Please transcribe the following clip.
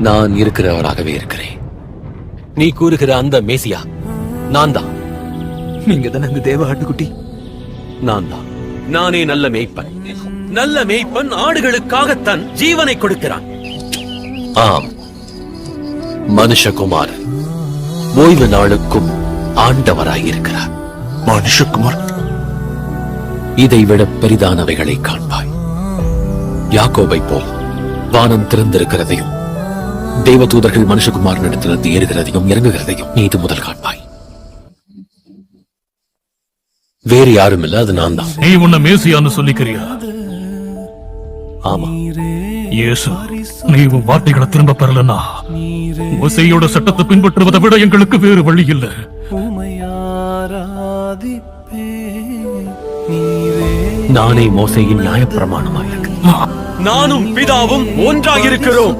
நான் இருக்கிறவராகவே இருக்கிறேன். நீ கூறுகிற அந்த மேசியா நான் தான். நீங்க தானே அந்த தேவ ஆட்டுக்குட்டி? நான் தான். நானே நல்ல மேய்ப்பன். நல்ல மேய்ப்பன் ஆடுகளுக்காக தன் ஜீவனை கொடுக்கிறான். ஆம், மனுஷகுமார் ஓய்வு நாளுக்கும் ஆண்டவராயிருக்கிறார். மனுஷகுமார் இதைவிட பெரிதானவைகளை காண்பாய். யாக்கோபை போல் வானம் திறந்திருக்கிறதையும் தேவதூதர்கள் மனுஷகுமாரனிடத்திலிருந்து ஏறுகிறதையும் இறங்குகிறதையும் நீ இது முதல் காண்பாய். வேறு யாரும் இல்ல, அது நான் தான். நீ உன்னை மேசியான்னு சொல்லிக்கிறியா? ஆமா. இயேசு, நீ உன் வார்த்தைகளை திரும்ப பெறலன்னா மோசேயோட சட்டத்தை பின்பற்றுவதை விட எங்களுக்கு வேறு வழி இல்ல. நானே மோசேயின் நியாயப்பிரமாணமாயிருக்கிறேன். நானும் பிதாவும் ஒன்றாயிருக்கிறோம்.